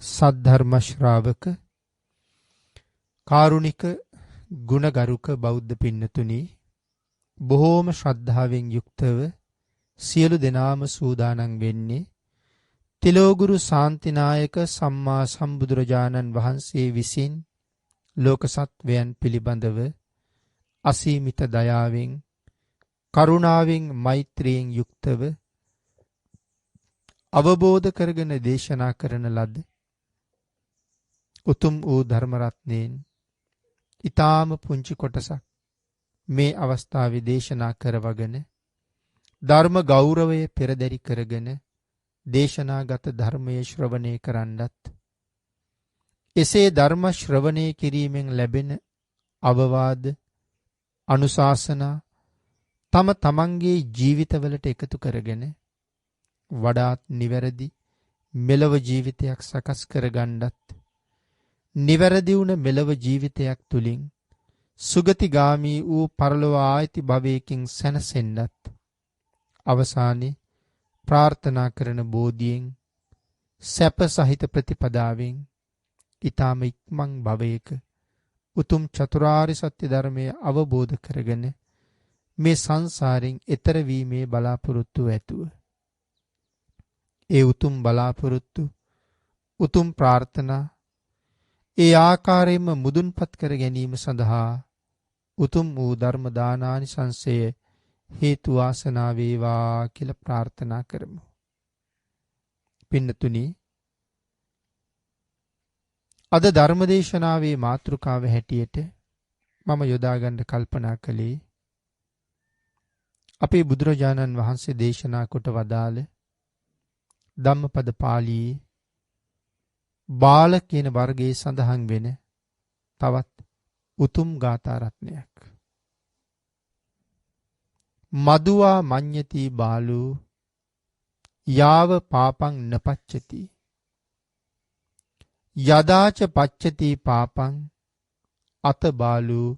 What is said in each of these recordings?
සද්ධර්ම ශ්‍රාවක කාරුණික ගුණගරුක බෞද්ධ පින්නතුනි, බොහෝම ශ්‍රද්ධාවෙන් යුක්තව සියලු දෙනාම සූදානම් වෙන්නේ තිලෝගුරු ශාන්තිනායක සම්මා සම්බුදුරජාණන් වහන්සේ විසින් ලෝක සත්වයන් පිළිබඳව අසීමිත දයාවෙන් කරුණාවෙන් මෛත්‍රියෙන් යුක්තව අවබෝධ කරගෙන දේශනා කරන ලද උතුම් වූ ධර්ම රත්නයෙන් ඊ타ම පුංචි කොටසක් මේ අවස්ථාවේ දේශනා කරවගෙන ධර්ම ගෞරවය පෙරදරි කරගෙන දේශනාගත ධර්මයේ ශ්‍රවණය කරන්නත් එසේ ධර්ම ශ්‍රවණය කිරීමෙන් ලැබෙන අවවාද අනුශාසනා තම තමන්ගේ ජීවිතවලට එකතු කරගෙන වඩාත් නිවැරදි මෙලව ජීවිතයක් සකස් කරගන්නත් නිවැරදි වුණ මෙලව ජීවිතයක් තුලින් සුගතිගාමී වූ පරලොව ආයති භවයකින් සැනසෙන්නත් අවසානයේ ප්‍රාර්ථනා කරන බෝධියෙන් සැප සහිත ප්‍රතිපදාවෙන් ඊ타ම ඉක්මන් භවයක උතුම් චතුරාර්ය සත්‍ය ධර්මය අවබෝධ කරගෙන මේ සංසාරයෙන් එතර වීමේ බලාපොරොත්තු ඇතුව ඒ උතුම් බලාපොරොත්තු උතුම් ප්‍රාර්ථනා ඒ ආකාරයෙන්ම මුදුන්පත් කර ගැනීම සඳහා උතුම් වූ ධර්ම දානානිසංසය හේතු වාසනා වේවා කියලා ප්‍රාර්ථනා කරමු. පින්නතුනි, අද ධර්මදේශනාවේ මාතෘකාව හැටියට මම යොදා ගන්න කල්පනා කළේ අපේ බුදුරජාණන් වහන්සේ දේශනා කොට වදාළ ධම්මපද පාළියේ බාල කියන වර්ගයේ සඳහන් වෙන තවත් උතුම් ගාථා රත්නයක්. මදුවා මඤ්ඤති බාලෝ යාව පාපං නපච්චති යදාච පච්චති පාපං අත බාලෝ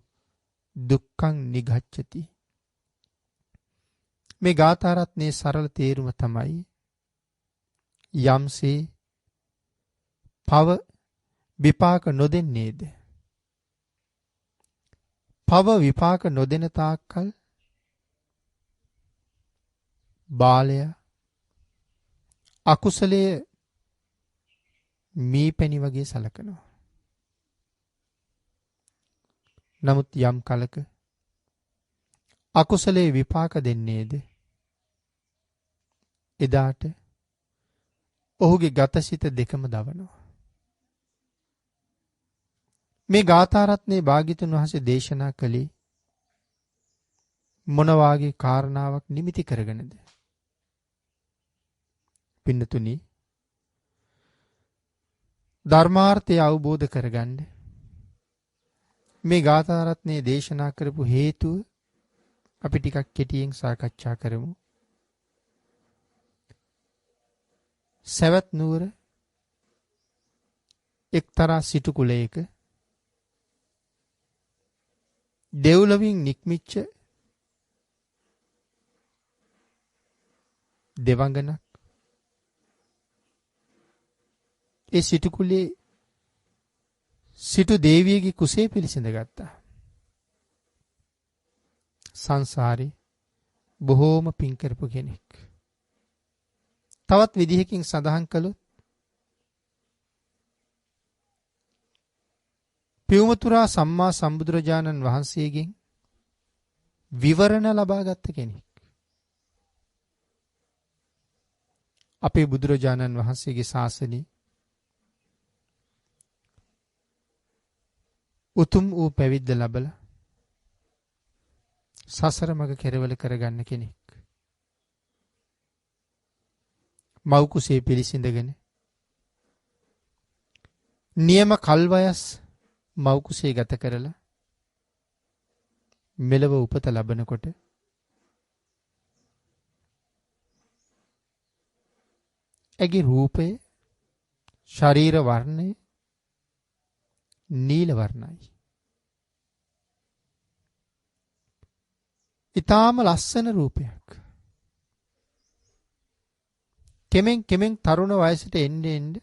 දුක්ඛං නිගච්ඡති. මේ ගාථා රත්නයේ සරල තේරුම තමයි යම්සේ පව විපාක නොදෙන්නේද, පව විපාක නොදෙන තාක්කල් බාලයා අකුසලයේ මීපැණි වගේ සලකනවා. නමුත් යම් කලක අකුසලයේ විපාක දෙන්නේද, එදාට ඔහුගේ ගතසිත දෙකම දවනවා. මේ ගාථා රත්නයේ භාග්‍යතුන් වහන්සේ දේශනා කළේ මොන වාගේ කාරණාවක් නිමිති කරගෙනද? පින්නතුනි, ධර්මාර්ථය අවබෝධ කරගන්න මේ ගාථා රත්නයේ දේශනා කරපු හේතුව අපි ටිකක් කෙටියෙන් සාකච්ඡා කරමු. සවැත් නුවර එක්තරා සිටු කුලයක දෙව්ලොවින් නික්මිච්ච දෙවඟනක් ඒ සිටු කුලේ සිටු දේවියගේ කුසේ පිළිසිඳ ගත්තා. සංසාරේ බොහෝම පින් කරපු කෙනෙක්. තවත් විදිහකින් සඳහන් කළොත් පියුමතුරා සම්මා සම්බුදුරජාණන් වහන්සේගෙන් විවරණ ලබාගත් කෙනෙක්. අපේ බුදුරජාණන් වහන්සේගේ ශාසනයේ උතුම් වූ පැවිද්ද ලැබලා සසර මඟ කෙරවල කරගන්න කෙනෙක්. මව් කුසේ පිළිසිඳගෙන නියම කල්වයස් මව් කුසේ ගත කරලා මෙලව උපත ලබනකොට ඇගේ රූපය ශරීර වර්ණය නීල වර්ණයි. ඊටාම ලස්සන රූපයක්. කෙමෙන් තරුණ වයසට එන්න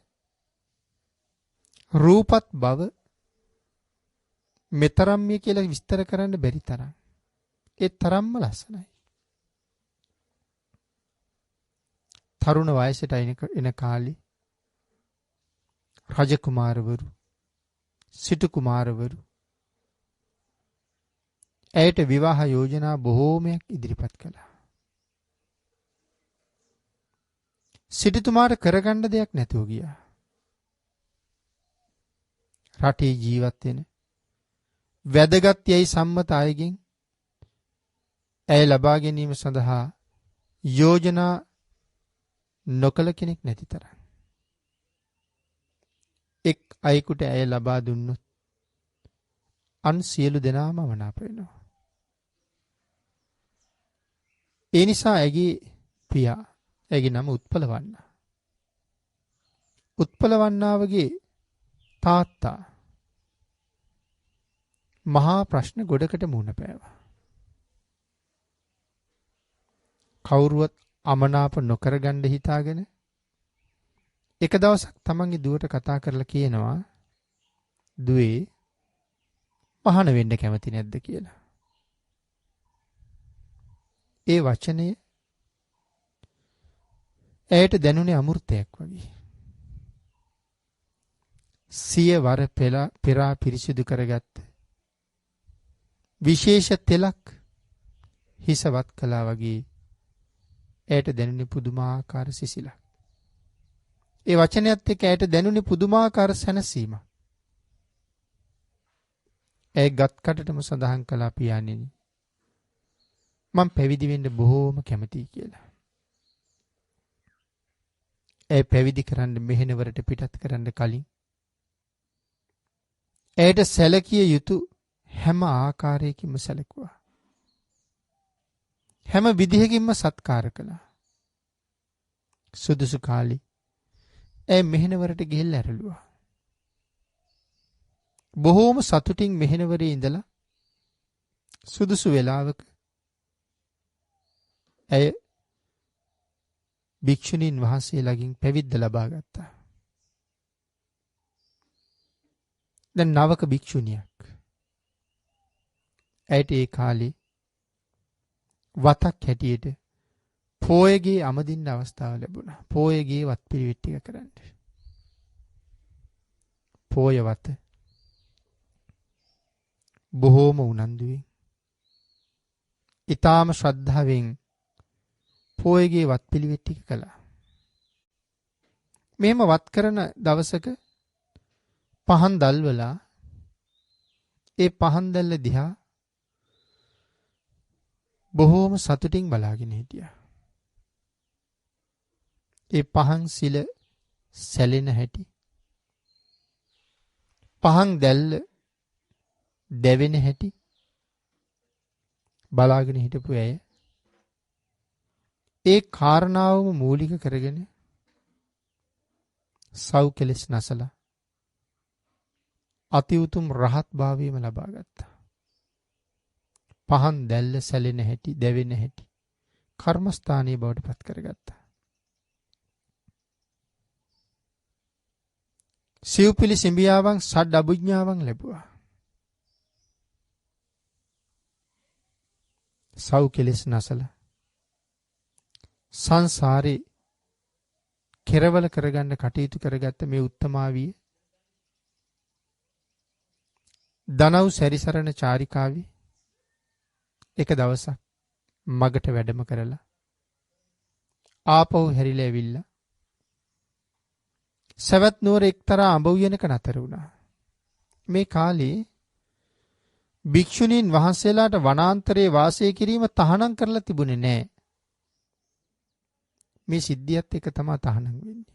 රූපත් බව මෙතරම්ය කියලා විස්තර කරන්න බැරි තරම්. ඒ තරම්ම ලස්සනයි. තරුණ වයසට එන කාලේ රජ කුමාරවරු, සිටු කුමාරවරු ඇයට විවාහ යෝජනා බොහෝමයක් ඉදිරිපත් කළා. සිටුතුමාට කරගන්න දෙයක් නැතුව ගියා. රටේ ජීවත් වෙන වැදගත් යයි සම්මත අයගෙන් ඇය ලබා ගැනීම සඳහා යෝජනා නොකළ කෙනෙක් නැති තරම්. එක් අයෙකුට ඇය ලබා දුන්නොත් අන් සියලු දෙනාම මනාප වෙනවා. ඒ නිසා ඇගේ පියා, ඇගේ නම උත්පලවන්නා. උත්පලවන්නාවගේ තාත්තා මහා ප්‍රශ්න ගොඩකට මුහුණ පෑවා. කවුරුවත් අමනාප නොකරගන්න හිතාගෙන එක දවසක් තමන්ගේ දුවට කතා කරලා කියනවා, දුවේ මහාන වෙන්න කැමති නැද්ද කියලා. ඒ වචනය ඇයට දැනුනේ අමෘතයක් වගේ. සිය වර පෙරා පිරිසිදු කරගත්ත විශේෂ තෙලක් හිසවත් කළා වගේ ඇයට දැනුනේ පුදුමාකාර සිසිලක්. ඒ වචනයත් එක්ක ඇයට දැනුනේ පුදුමාකාර සැනසීමක්. ඇය ගත් කටටම සඳහන් කළා, පියාණෙනි මම පැවිදි වෙන්න බොහෝම කැමතියි කියලා. ඇය පැවිදි කරන්න මෙහෙණවරට පිටත් කරන්න කලින් ඇයට සැලකිය යුතු හැම ආකාරයකින්ම සැලකුවා. හැම විදිහකින්ම සත්කාර කළා. සුදුසු කාලේ ඇය මෙහෙණවරට ගිහිල්ලා ඇරළුවා. බොහෝම සතුටින් මෙහෙණවරේ ඉඳලා සුදුසු වෙලාවක ඇය භික්ෂුණීන් වහන්සේලාගෙන් පැවිද්ද ලබා ගත්තා. දැන් නවක භික්ෂුණියක්. ඇයට ඒ කාලේ වතක් හැටියට පෝයගේ අමදින්න අවස්ථාව ලැබුණා. පෝයගේ වත් පිළිවෙත් ටික කරන්න. පෝය වත බොහෝම උනන්දුවෙන්, ඊටාම ශ්‍රද්ධාවෙන් පෝයගේ වත් පිළිවෙත් ටික කළා. මෙහෙම වත් කරන දවසක පහන් දැල්වලා ඒ පහන් දැල්ල දිහා බොහෝම සතුටින් බලාගෙන හිටියා. ඒ පහන් සිල සැලෙන හැටි, පහන් දැල්ල දැවෙන හැටි බලාගෙන හිටපු ඇය ඒ කාරණාවම මූලික කරගෙන සව් කෙලෙස් නැසලා අති උතුම් රහත් භාවයම ලබා ගත්තා. පහන් දැල්ල සැලෙන හැටි, දැවෙන හැටි කර්මස්ථානීය බවට පත් කරගත්තා. සිව්පිලි සිඹියාවන් සඩ් අභිඥාවන් ලැබුවා. සව් කෙලෙස් නැසලා සංසාරේ කෙරවල කරගන්න කටයුතු කරගත්ත මේ උත්තමාවිය දනව් සැරිසරන චාරිකාවේ එක දවසක් මගට වැඩම කරලා ආපහු හැරිලා ඇවිල්ලා සවැත් නුවර එක්තරා අඹ උයනක නතර වුණා. මේ කාලේ භික්ෂුණීන් වහන්සේලාට වනාන්තරයේ වාසය කිරීම තහනම් කරලා තිබුණේ නැහැ. මේ සිද්ධියත් එක තමයි තහනම් වෙන්නේ.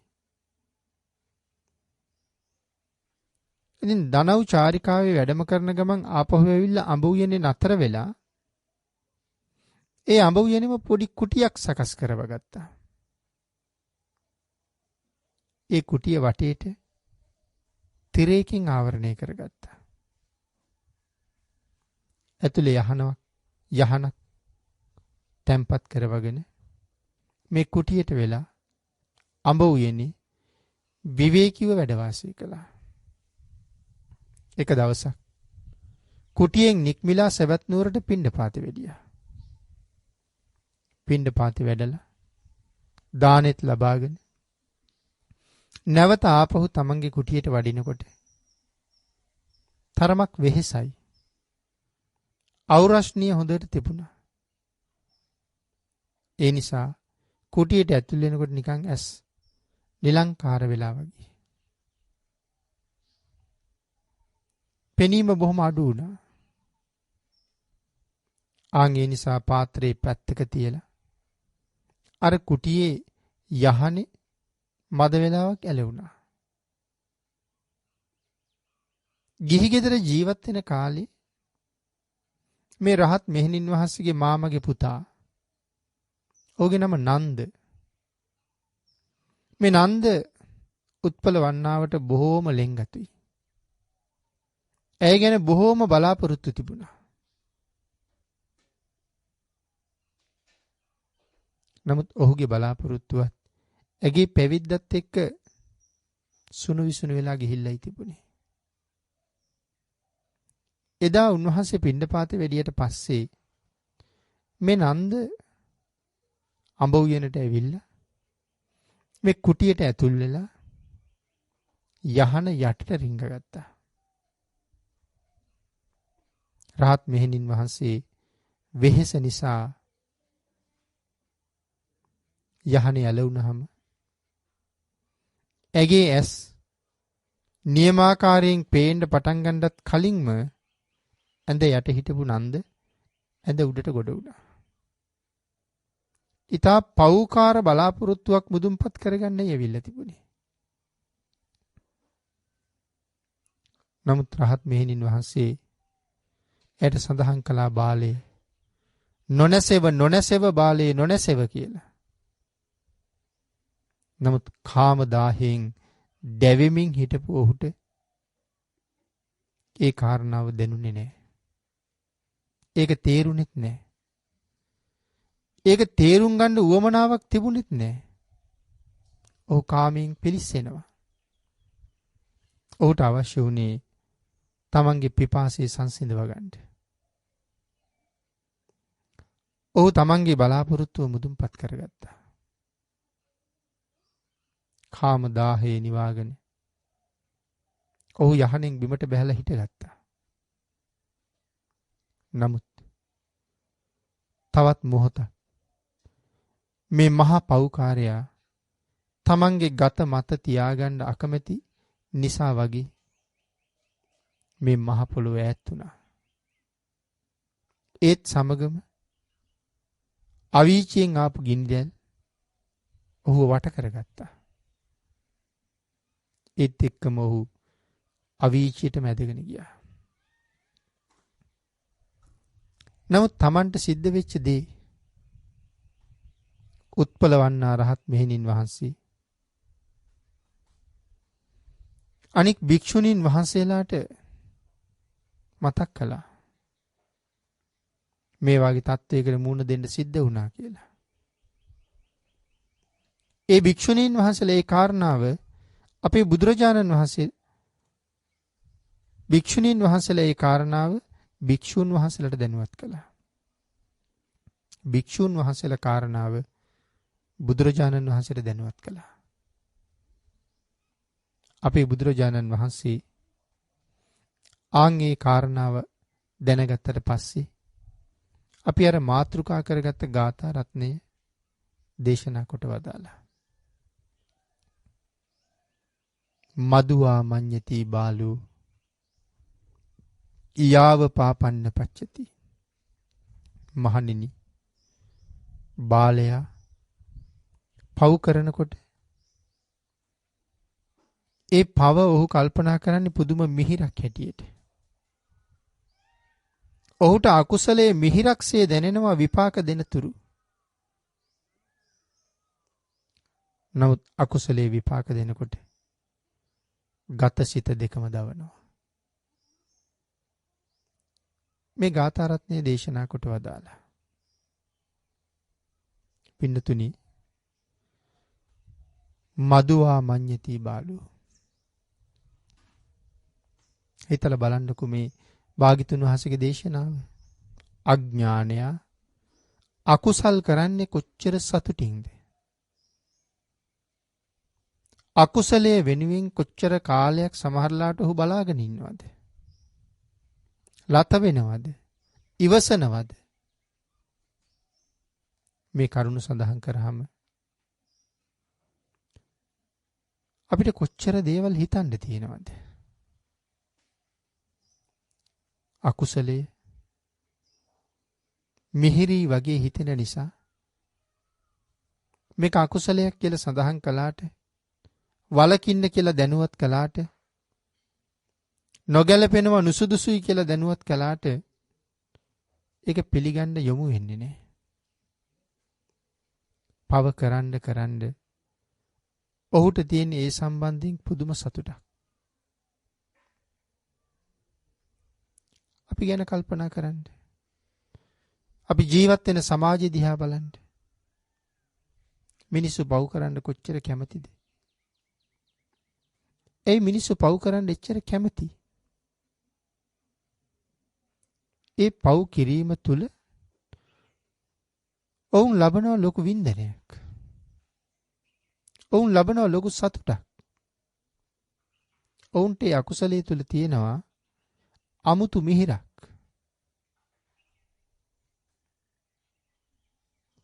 ඉතින් දනව් චාරිකාවේ වැඩම කරන ගමන් ආපහු ඇවිල්ලා අඹ උයනේ නතර වෙලා ඒ අඹ උයනේම පොඩි කුටියක් සකස් කරව ගත්තා. ඒ කුටිය වටේට තිරයකින් ආවරණය කරගත්තා. ඇතුලේ යහනක් තැම්පත් කරවගෙන මේ කුටියට වෙලා අඹ උයනේ විවේකීව වැඩ වාසය කළා. එක දවසක් කුටියෙන් නික්මිලා සවැත් නුවරට පිණ්ඩපාතේ වැඩියා. පිණ්ඩපාතේ වැඩලා දානෙත් ලබාගෙන නැවත ආපහු තමන්ගේ කුටියට වඩිනකොට තරමක් වෙහෙසයි. අවුරශ්නිය හොඳට තිබුණා. ඒ නිසා කුටියට ඇතුල් වෙනකොට නිකන් ඇස් නිලංකාර වෙලා වගේ. පෙනීම බොහොම අඩු වුණා. ආන්ගේ නිසා පාත්‍රේ පැත්තක තියලා අර කුටියේ යහනේ මද වේලාවක් ඇලෙවුණා. ගිහි ගෙදර ජීවත් වෙන කාලේ මේ රහත් මෙහෙණින් වහන්සේගේ මාමගේ පුතා ඔහුගේ නම නන්ද. මේ නන්ද උත්පල වන්නාවට බොහෝම ලෙන්ගතුයි. ඇය ගැන බොහෝම බලාපොරොත්තු තිබුණා. නමුත් ඔහුගේ බලාපොරොත්තුවත් ඇගේ පැවිද්දත් එක්ක සුණු විසුණු වෙලා ගිහිල්ලයි තිබුණේ. එදා උන්වහන්සේ පිණ්ඩපාතේ වැඩියට පස්සේ මේ නන්ද අඹ උයනට ඇවිල්ලා මේ කුටියට ඇතුල් වෙලා යහන යටට රිංගගත්තා. රහත් මෙහෙණින් වහන්සේ වෙහෙස නිසා යහනේ ඇලුනහම ඇගේ ඇස් නියමාකාරයෙන් පේන්න පටන් ගන්නත් කලින්ම ඇඳ යට හිටපු නන්ද ඇඳ උඩට ගොඩ වුණා. ඊතා පෞකාර බලාපොරොත්තුවක් මුදුන්පත් කරගන්න යවිල්ලා තිබුණේ. නමුත් රහත් මෙහෙණින් වහන්සේ ඇයට සඳහන් කළා බාලේ නොනැසෙව බාලේ නොනැසෙව කියලා. නමුත් කාම දාහයෙන් දැවෙමින් හිටපු ඔහුට ඒ කාරණාව දැනුනේ නැහැ. ඒක තේරුණෙත් නැහැ. ඒක තේරුම් ගන්න උවමනාවක් තිබුණෙත් නැහැ. ඔහු කාමයෙන් පිලිස්සෙනවා. ඔහුට අවශ්‍ය වුණේ තමන්ගේ පිපාසය සංසිඳව ගන්න. ඔහු තමන්ගේ බලාපොරොත්තුව මුදුන්පත් කරගත්තා. කාම දාහේ නිවාගෙන ඔහු යහනෙන් බිමට බැහැලා හිටගත්තා. නමුත් තවත් මොහොතක් මේ මහා පෞකාරයා තමන්ගේ ගත මත තියාගන්න අකමැති නිසා වගේ මේ මහ පොළොව ඈත් වුණා. ඒත් සමගම අවීචයෙන් ආපු ගිනිදැල් ඔහුව වට කරගත්තා. ඒත් එක්කම ඔහු අවීචයට මැදගෙන ගියා. නමුත් Tamanට සිද්ධ වෙච්ච දේ උත්පල වන්නා රහත් මෙහෙණින් වහන්සේ අනික් භික්ෂුණීන් වහන්සේලාට මතක් කළා. මේ වගේ තත්වයකට මුහුණ දෙන්න සිද්ධ වුණා කියලා. ඒ භික්ෂුණීන් වහන්සේලා ඒ කාරණාව අපේ බුදුරජාණන් වහන්සේ භික්ෂුණීන් වහන්සේලා ඒ කාරණාව භික්ෂුන් වහන්සේලාට දැනුවත් කළා. භික්ෂුන් වහන්සේලා කාරණාව බුදුරජාණන් වහන්සේට දැනුවත් කළා. අපේ බුදුරජාණන් වහන්සේ ආන්ගේ කාරණාව දැනගත්තට පස්සේ අපි අර මාතෘකා කරගත්ත ගාථා රත්නය දේශනා කොට වදාලා. මදුවා මඤ්ඤති බාලු යාව පාපන්න පච්චති. මහණෙනි බාලයා පව් කරනකොට ඒ පව ඔහු කල්පනා කරන්නේ පුදුම මිහිරක් හැටියට. ඔහුට අකුසලයේ මිහිරක්සේ දැනෙනවා විපාක දෙනතුරු. නමුත් අකුසලයේ විපාක දෙනකොට ගත සිත දෙකම දවනවා. මේ ගාථා රත්නය දේශනා කොට වදාලා. පින්නතුනි මදුවා මඤ්ඤති බාලු හිතලා බලන්නකෝ මේ භාග්‍යතුන් වහන්සේගේ දේශනාව. අඥානය අකුසල් කරන්නේ කොච්චර සතුටින්ද? අකුසලයේ වෙනුවෙන් කොච්චර කාලයක් සමහරලාට ඔහු බලාගෙන ඉන්නවද? ලත වෙනවද? ඉවසනවද? මේ කරුණ සඳහන් කරාම අපිට කොච්චර දේවල් හිතන්න තියෙනවද? අකුසලයේ මිහිරි වගේ හිතෙන නිසා මේක අකුසලයක් කියලා සඳහන් කළාට, වලකින්න කියලා දැනුවත් කළාට, නොගැලපෙනවා නුසුදුසුයි කියලා දැනුවත් කළාට ඒක පිළිගන්න යොමු වෙන්නේ නැහැ. පව කරන්න ඔහුට තියෙන ඒ සම්බන්ධයෙන් පුදුම සතුටක්. අපි ගැන කල්පනා කරන්න. අපි ජීවත් වෙන සමාජය දිහා බලන්න. මිනිස්සු පව් කරන්න කොච්චර කැමතිද? ඒ මිනිස්සු පව් කරන්න එච්චර කැමති. ඒ පව් කිරීම තුළ ඔවුන් ලබනවා ලොකු වින්දනයක්. ඔවුන් ලබනවා ලොකු සතුටක්. ඔවුන්ට ඒ අකුසලයේ තුළ තියෙනවා අමුතු මිහිරක්.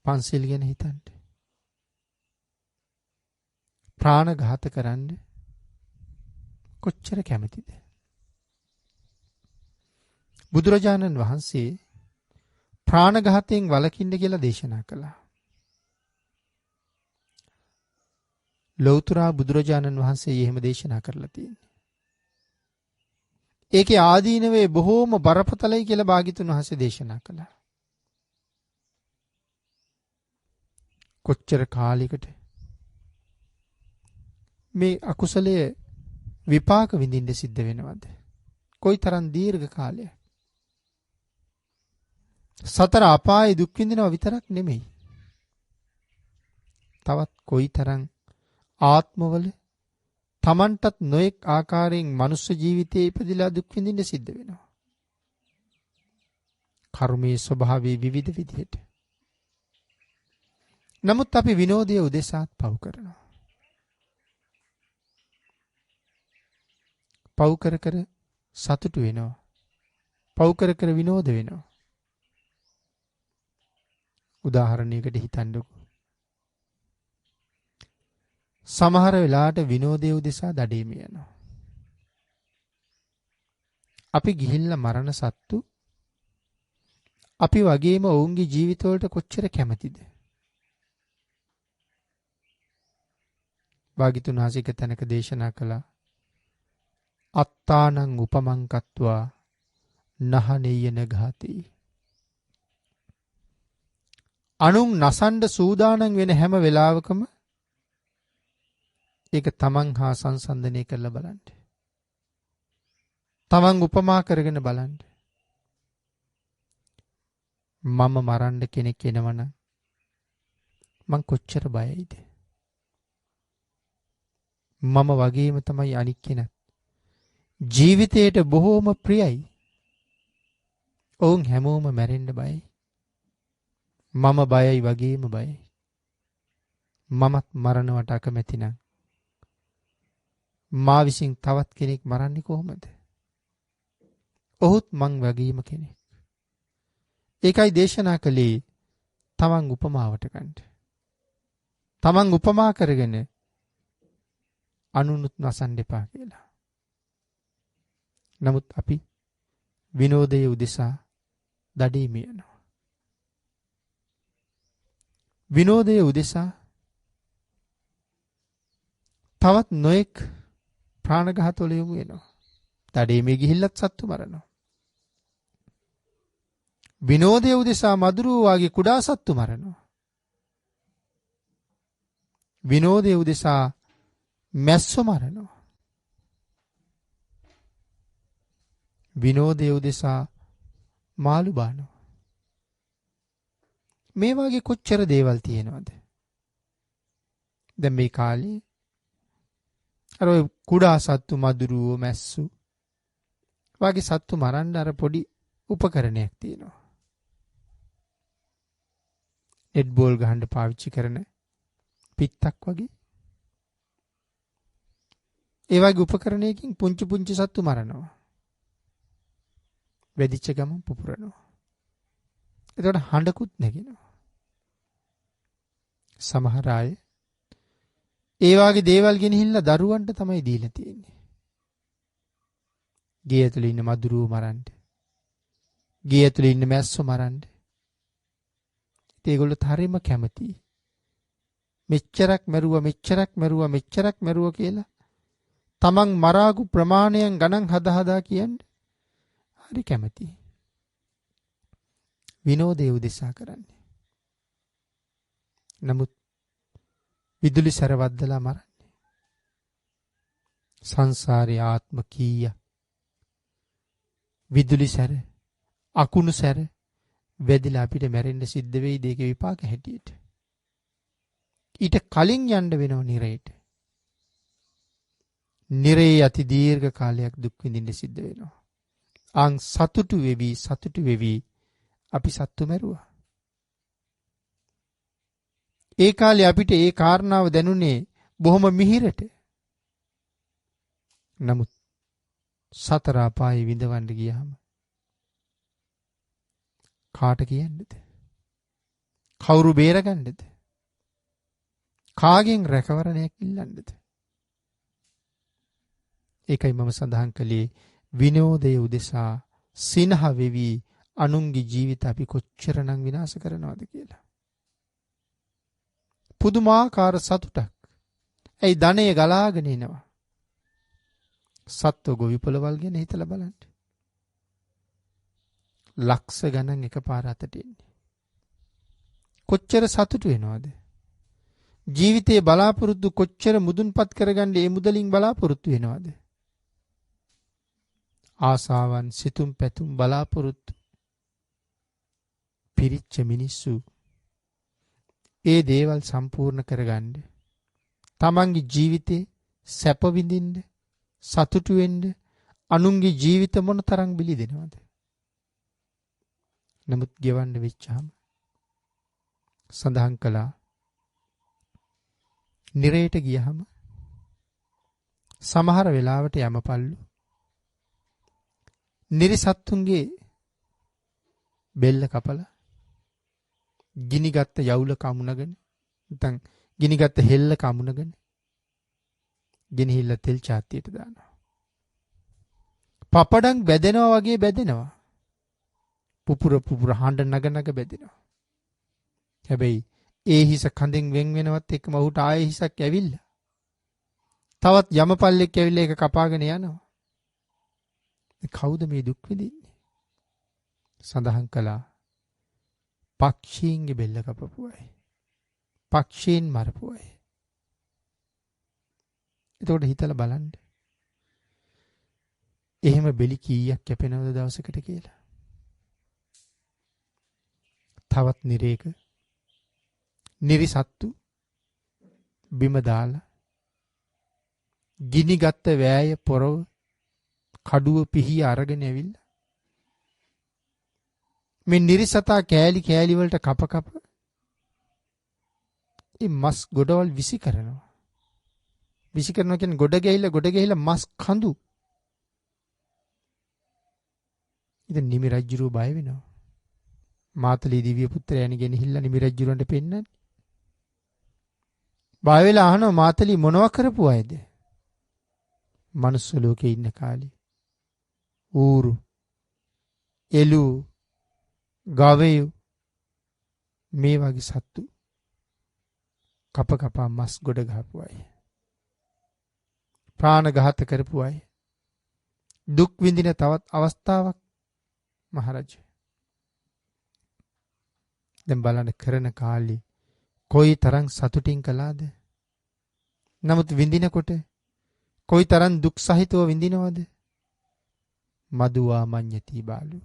පන්සිල් ගැන හිතන්න. ප්‍රාණඝාත කරන්න කොච්චර කැමතිද? බුදුරජාණන් වහන්සේ ප්‍රාණඝාතයෙන් වළකින්න කියලා දේශනා කළා. ලෞතර බුදුරජාණන් වහන්සේ එහෙම දේශනා කරලා තියෙනවා. ඒකේ ආදීනවේ බොහෝම බරපතලයි කියලා භාග්‍යතුන් වහන්සේ දේශනා කළා. කොච්චර කාලයකට මේ අකුසලයේ විපාක විඳින්න සිද්ධ වෙනවද? කොයිතරම් දීර්ඝ කාලයක්. සතර අපායේ දුක් විඳිනවා විතරක් නෙමෙයි. තවත් කොයිතරම් ආත්මවල තමන්ටත් නොඑක් ආකාරයෙන් මනුස්ස ජීවිතයේ ඉපදිලා දුක් විඳින්න සිද්ධ වෙනවා. කර්මයේ ස්වභාවය විවිධ විදිහට. නමුත් අපි විනෝදයේ උදෙසාත් පව් කරනවා. පව් කර කර සතුටු වෙනවා. පව් කර කර විනෝද වෙනවා. උදාහරණයකට හිතන්නකෝ. සමහර වෙලාවට විනෝදයේ උදෙසා දඩේම යනවා. අපි ගිහිල්ලා මරණ සත්තු අපි වගේම ඔවුන්ගේ ජීවිතවලට කොච්චර කැමතිද? භාග්‍යතුන් වහන්සේ එක තැනක දේශනා කළා. අත්තානං උපමං කତ୍වා නහනෙයන ඝාති. අනුන් නසන්න සූදානම් වෙන හැම වෙලාවකම ඒක තමන් හා සංසන්දනය කරලා බලන්න. තමන් උපමා කරගෙන බලන්න. මම මරන්න කෙනෙක් එනවනම් මං කොච්චර බයයිද? මම වගේම තමයි අනික් කෙනත්. ජීවිතයට බොහෝම ප්‍රියයි. ඔවුන් හැමෝම මැරෙන්න බයයි. මම බයයි වගේම බයයි. මමත් මරණවට අකමැති නම් මා විසින් තවත් කෙනෙක් මරන්නේ කොහොමද? ඔහුත් මං වගේම කෙනෙක්. ඒකයි දේශනා කළේ තමන් උපමාවට ගන්න. තමන් උපමා කරගෙන අනුනුත් නසන්න එපා කියලා. නමුත් අපි විනෝදයේ උදෙසා දඩේම යනවා. විනෝදයේ උදෙසා තවත් නොඑක් ප්‍රාණඝාතවල යොමු වෙනවා. දඩේමේ ගිහිල්ලත් සත්තු මරනවා. විනෝදයේ උදෙසා මදුරුව වගේ කුඩා සත්තු මරනවා. විනෝදයේ උදෙසා මැස්සෝ මරනවා. විනෝදයේ උදෙසා මාළු බානවා. මේ වගේ කොච්චර දේවල් තියෙනවද? දැන් මේ කාලේ අර කුඩා සත්තු මදුරුව මැස්සු වාගේ සත්තු මරන්න අර පොඩි උපකරණයක් තියෙනවා. නෙට් බෝල් ගහන්න පාවිච්චි කරන පිත්තක් වගේ. ඒ වගේ උපකරණයකින් පුංචි පුංචි සත්තු මරනවා. වෙදිච්ච ගමන් පුපුරනවා. එතකොට හඬකුත් නැගෙනවා. සමහර අය ඒ වගේ දේවල් ගෙනහිල්ලා දරුවන්ට තමයි දීලා තියෙන්නේ. ගේ ඇතුළේ ඉන්න මදුරුව මරන්න. ගේ ඇතුළේ ඉන්න මැස්සෝ මරන්න. ඒගොල්ලෝ හරිම කැමතියි. මෙච්චරක් මැරුවා කියලා තමන් මරාපු ප්‍රමාණයෙන් ගණන් හදා කියන්නේ හරි කැමතියි. විනෝදේ උදෙසා කරන්නේ. නමුත් විදුලි සැර වද්දලා මරන්නේ. සංසාරේ ආත්ම කීයක් විදුලි සැර අකුණු සැර වැදිලා අපිට මැරෙන්න සිද්ධ වෙයිද ඒකේ විපාක හැටියට. ඊට කලින් යන්න වෙනව නිරේට. නිරේ අති දීර්ඝ කාලයක් දුක් විඳින්න සිද්ධ වෙනවා. සතුටු වෙවි අපි සත්තු මැරුවා. ඒ කාලේ අපිට ඒ කාරණාව දැනුනේ බොහොම මිහිරට. නමුත් සතර අපායේ විඳවන්න ගියාම කාට කියන්නේද? කවුරු බේරගන්නේද? කාගෙන් රැකවරණයක් ඉල්ලන්නේද? ඒකයි මම සඳහන් කළේ විනෝදයේ උදෙසා සිනහ වෙවි අනුන්ගේ ජීවිත අපි කොච්චරනම් විනාශ කරනවද කියලා. පුදුමාකාර සතුටක්. ඒ ධනය ගලාගෙන එනවා. සත්ව ගොවිපළවල් ගැන හිතලා බලන්න. ලක්ෂ ගණන් එකපාර අතට එන්නේ. කොච්චර සතුටු වෙනවද? ජීවිතේ බලාපොරොත්තු කොච්චර මුදුන්පත් කරගන්න ඒ මුදලින් බලාපොරොත්තු වෙනවද? ආසාවන් සිතුම් පැතුම් බලාපොරොත්තු පිරිච්ච මිනිස්සු ඒ දේවල් සම්පූර්ණ කරගන්න තමන්ගේ ජීවිතේ සැප විඳින්න සතුටු වෙන්න අනුන්ගේ ජීවිත මොන තරම් බිලි දෙනවද? නමුත් ගෙවන්න වෙච්චාම සඳහන් කළා නිරේට ගියහම සමහර වෙලාවට යමපල්ලු නිරිසත්තුන්ගේ බෙල්ල කපලා ගිනිගත්ත යවුල කමුණගෙන නැත්නම් ගිනිගත්ත හෙල්ල කමුණගෙන ගෙනහිල්ලා තෙල් චාත්තියට දානවා. පපඩම් බැදෙනවා වගේ බැදෙනවා. පුපුර හඬ නග බැදෙනවා. හැබැයි ඒ හිස කඳෙන් වෙන් වෙනවත් එක්කම ඔහුට ආයේ හිසක් ඇවිල්ලා. තවත් යමපල්ලෙක් ඇවිල්ලා ඒක කපාගෙන යනවා. කවුද මේ දුක් විඳින්නේ? සඳහන් කළා පක්ෂීන්ගේ බෙල්ල කපපු අය. පක්ෂීන් මරපු අය. එතකොට හිතලා බලන්න. එහෙම බෙලි කීයක් කැපෙනවද දවසකට කියලා? තවත් නිරේක නිරිසත්තු බිම දාලා ගිනිගත්ත වෑය පොරව කඩුව පිහිය අරගෙන ඇවිල්ලා මේ නිරිසතා කෑලි වලට කප ඒ මස් ගොඩවල් විසි කරනවා. විසි කරනවා කියන්නේ ගොඩ ගැහිලා මස් කඳු. ඉතින් නිමි රජුරෝ බය වෙනවා. මාතලී දිව්‍ය පුත්‍රයාණන් ගෙනහිල්ලා නිමි රජුරන්ට පෙන්නන්නේ. බය වෙලා අහනවා මාතලී මොනව කරපු අයද? මනුස්ස ලෝකේ ඉන්න කාලේ ඌරු එළු ගවයෝ මේ වගේ සත්තු කප මස් ගොඩ ගහපු අය. ප්‍රාණඝාත කරපු අය. දුක් විඳින තවත් අවස්ථාවක් මහරජා. දැන් බලන්න කරන කාලේ කොයි තරම් සතුටින් කළාද? නමුත් විඳිනකොට කොයි තරම් දුක් සහිතව විඳිනවද? මදුවා මඤ්ඤති බාලු.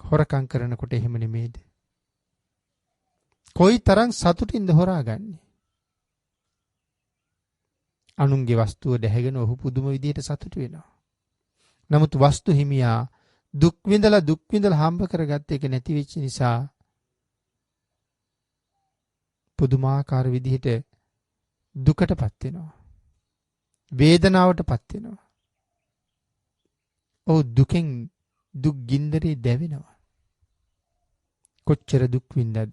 හොරකම් කරනකොට එහෙම නෙමෙයිද? කොයි තරම් සතුටින්ද හොරාගන්නේ? අනුන්ගේ වස්තුව දැහැගෙන ඔහු පුදුම විදියට සතුටු වෙනවා. නමුත් වස්තු හිමියා දුක් විඳලා හම්බ කරගත්ත එක නැති වෙච්ච නිසා පුදුමාකාර විදිහට දුකටපත් වෙනවා. වේදනාවටපත් වෙනවා. දුකෙන් දුක් ගින්දරේ දැවෙනවා. කොච්චර දුක් විඳද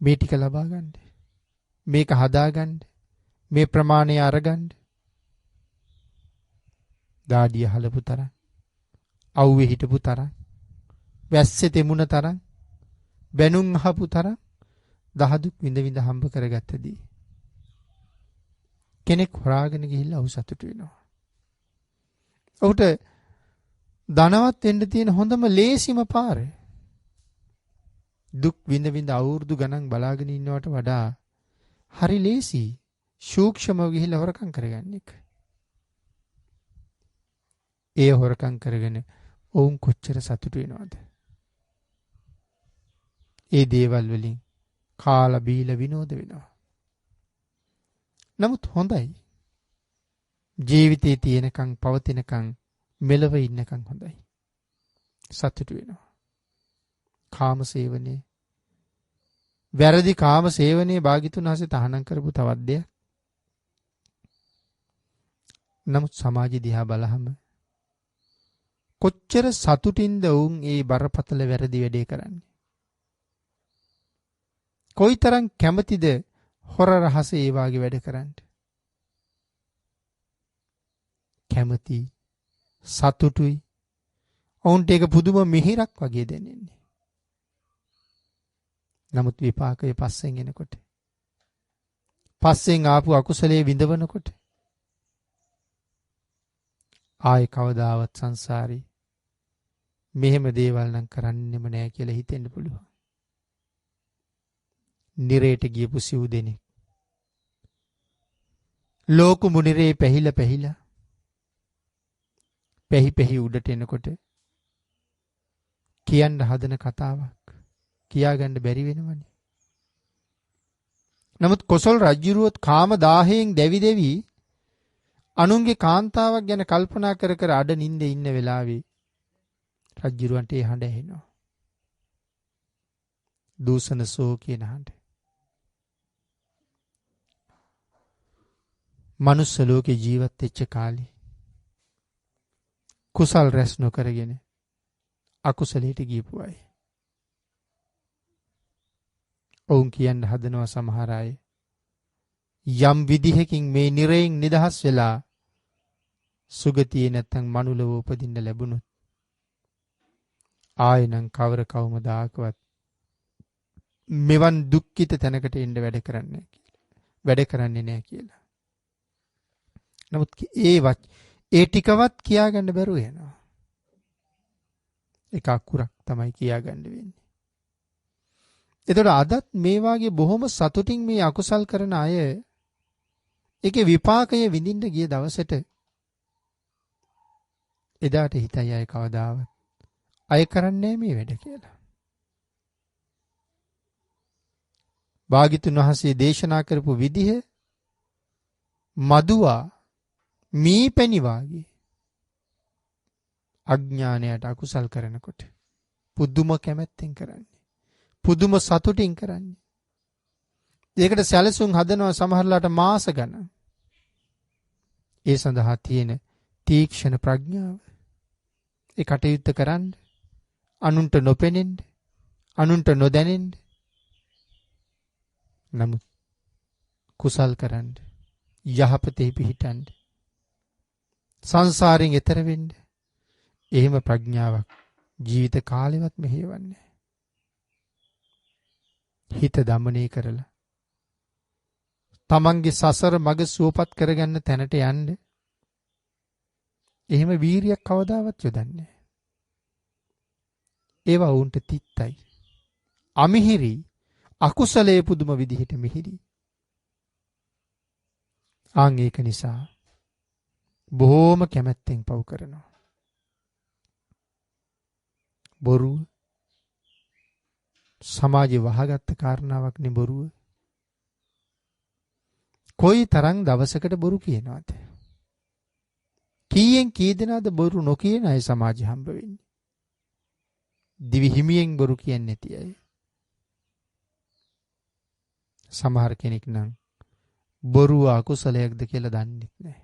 මේ ටික ලබා ගන්න. මේක හදා ගන්න. මේ ප්‍රමාණය අරගන්න. දාඩිය හලපු තරම්, අවුවේ හිටපු තරම්, වැස්සේ තෙමුණ තරම්, බැනුම් අහපු තරම් දහදුක් විඳ හම්බ කරගත්තදී කෙනෙක් හොරාගෙන ගිහිල්ලා ඔහු සතුටු වෙනවා. ඔහුට ධනවත් වෙන්න තියෙන හොඳම ලේසිම පාර දුක් විඳ අවුරුදු ගණන් බලාගෙන ඉන්නවට වඩා හරි ලේසි සූක්ෂමව ගිහිල්ලා හොරකම් කරගන්න එක. ඒ හොරකම් කරගෙන ඔවුන් කොච්චර සතුටු වෙනවද? ඒ දේවල් වලින් කාලා බීලා විනෝද වෙනවා. නමුත් හොඳයි. ජීවිතේ තියෙනකන් පවතිනකන් මෙලව ඉන්නකන් හොඳයි. සතුටු වෙනවා. කාම සේවනයේ වැරදි කාම සේවනයේ භාග්‍යතුන් වහන්සේ තහනම් කරපු තවත් දෙයක්. නමුත් සමාජය දිහා බලහම කොච්චර සතුටින්ද වුන් ඒ බරපතල වැරදි වැඩේ කරන්නේ. කොයිතරම් කැමතිද හොර රහස ඒ වාගේ වැඩ කරන්න. කැමති, සතුටුයි. ඔවුන්ට ඒක පුදුම මිහිරක් වගේ දැනෙන්නේ. නමුත් විපාකයේ පස්සෙන් එනකොට, පස්සෙන් ආපු අකුසලයේ විඳවනකොට ආයේ කවදාවත් සංසාරේ මෙහෙම දේවල් නම් කරන්නෙම නෑ කියලා හිතෙන්න පුළුවන්. නිරේට ගියපු සිව් දෙනෙක් ලෝක මුනිරේ පැහිලා පැහි උඩට එනකොට කියන්න හදන කතාවක් කියාගන්න බැරි වෙනවනේ. නමුත් කොසල් රජුරුවත් කාම දාහයෙන් දැවි අනුන්ගේ කාන්තාවක් ගැන කල්පනා කර අඩ නින්දේ ඉන්න වෙලාවේ රජුරුවන්ට ඒ හඬ ඇහෙනවා. දූෂණ සෝ කියන හඬ. මනුස්ස ලෝකේ ජීවත් වෙච්ච කාලේ කුසල් රැස් නොකරගෙන අකුසලයට ගියපු අය. ඔවුන් කියන්න හදනවා සමහර අය යම් විදිහකින් මේ නිරයෙන් නිදහස් වෙලා සුගතියේ නැත්තම් මනුලව උපදින්න ලැබුණොත් ආයෙනම් කවර කවමදාකවත් මෙවන් දුක්ඛිත තැනකට එන්න වැඩ කරන්නේ නැහැ කියලා. නමුත් ඒ ටිකවත් කියාගන්න බැරුව යනවා. එක අකුරක් තමයි කියාගන්න වෙන්නේ. එතකොට අදත් මේ වාගේ බොහොම සතුටින් මේ අකුසල් කරන අය ඒකේ විපාකය විඳින්න ගිය දවසට එදාට හිතයි අය කවදාවත් අය කරන්නේ මේ වැඩ කියලා. භාග්‍යතුන් වහන්සේ දේශනා කරපු විදිහ මදුවා මීපැණි වාගේ අඥානයට අකුසල් කරනකොට පුදුම කැමැත්තෙන් කරන්නේ. පුදුම සතුටින් කරන්නේ. ඒකට සැලසුම් හදනවා සමහරලාට මාස ගණන්. ඒ සඳහා තියෙන තීක්ෂණ ප්‍රඥාව. ඒ කටයුත්ත කරන්න අනුන්ට නොපෙනෙන්න, අනුන්ට නොදැනෙන්න. නමුත් කුසල් කරන්න, යහපතේ පිහිටන්න, සංසාරයෙන් එතර වෙන්න එහෙම ප්‍රඥාවක් ජීවිත කාලෙවත් මෙහෙවන්නේ. හිත දමනය කරලා තමන්ගේ සසර මග සුවපත් කරගන්න තැනට යන්න එහෙම වීරියක් කවදාවත් යොදන්නේ. ඒවා වුන්ට තිත්තයි. අමිහිරි අකුසලයේ පුදුම විදිහට මිහිරි. ආන් ඒක නිසා බොහෝම කැමැත්තෙන් පව් කරනවා. බොරුව සමාජේ වහගත්ත කාරණාවක් නේ බොරුව. කොයි තරම් දවසකට බොරු කියනවද? කීයෙන් කී දෙනාද බොරු නොකියන අය සමාජය හම්බ වෙන්නේ? දිවි හිමියෙන් බොරු කියන්නේ නැති අය. සමහර කෙනෙක් නම් බොරුව අකුසලයක්ද කියලා දන්නේ නැහැ.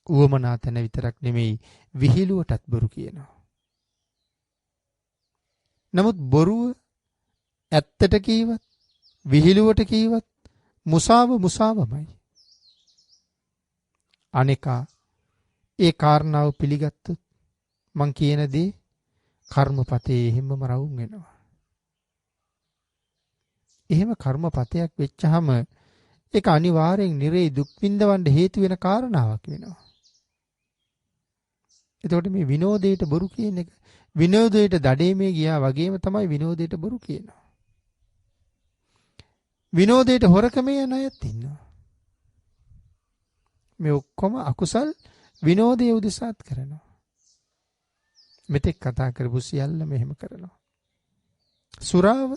උවමනා තැන විතරක් නෙමෙයි විහිළුවටත් බොරු කියනවා. නමුත් බොරුව ඇත්තට කීවත් විහිළුවට කීවත් මුසාවමයි. අනේකා ඒ කාරණාව පිළිගත්තොත් මං කියන දේ කර්මපතේ එහෙමම රවුම් වෙනවා. එහෙම කර්මපතයක් වෙච්චහම ඒක අනිවාර්යෙන් නිරේ දුක් විඳවන්න හේතු වෙන කාරණාවක් වෙනවා. එතකොට මේ විනෝදයට බොරු කියන එක විනෝදයට දඩේමේ ගියා වගේම තමයි විනෝදයට බොරු කියනවා. විනෝදයට හොරකමේ යන අයත් ඉන්නවා. මේ ඔක්කොම අකුසල් විනෝදයේ උදෙසාත් කරනවා. මෙතෙක් කතා කරපු සියල්ල මෙහෙම කරනවා. සුරාව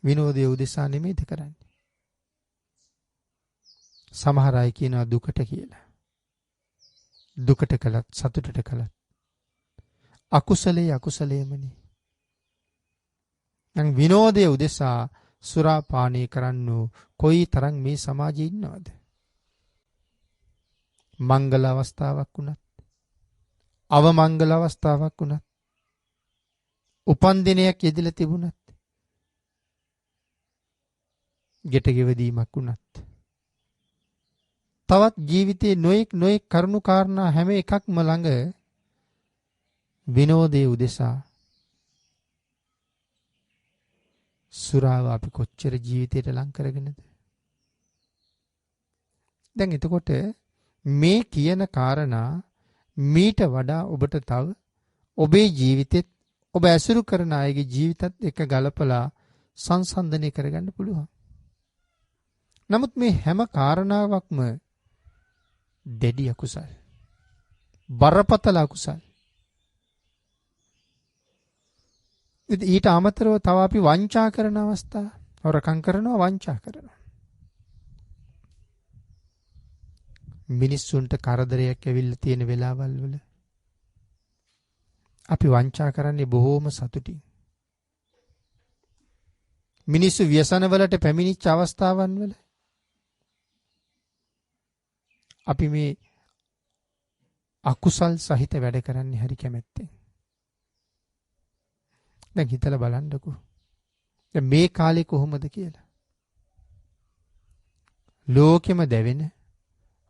විනෝදයේ උදෙසා නෙමෙයිද කරන්නේ. සමහර අය කියනවා දුකට කියලා. දුකට කළත් සතුටට කළත් අකුසලයේමනේ. නම් විනෝදයේ උදෙසා සුරාපානය කරන්නෝ කොයි තරම් මේ සමාජයේ ඉන්නවද? මංගල අවස්ථාවක් වුණත් අවමංගල අවස්ථාවක් වුණත් උපන් දිනයක් යෙදලා තිබුණත් ගෙට ගෙවදීමක් වුණත් තවත් ජීවිතේ නොඑක් කරුණු කාරණා හැම එකක්ම ළඟ විනෝදයේ උදෙසා සුරාව අපි කොච්චර ජීවිතයට ලං කරගෙනද? දැන් එතකොට මේ කියන කාරණා මීට වඩා ඔබට තව ඔබේ ජීවිතෙත් ඔබ ඇසුරු කරන අයගේ ජීවිතත් එක්ක ගලපලා සංසන්දනය කරගන්න පුළුවන්. නමුත් මේ හැම කාරණාවක්ම දැඩි අකුසල්. බරපතල අකුසල්. ඊට අමතරව තව අපි වංචා කරන අවස්ථා, හොරකම් කරනවා, වංචා කරනවා. මිනිස්සුන්ට කරදරයක් ඇවිල්ලා තියෙන වෙලාවල් වල අපි වංචා කරන්නේ බොහෝම සතුටින්. මිනිස්සු ව්‍යසන වලට පැමිණිච්ච අවස්ථාවන් වල අපි මේ අකුසල් සහිත වැඩ කරන්නේ හරි කැමැත්තෙන්. දැන් හිතලා බලන්නකෝ. දැන් මේ කාලේ කොහොමද කියලා. ලෝකෙම දැවෙන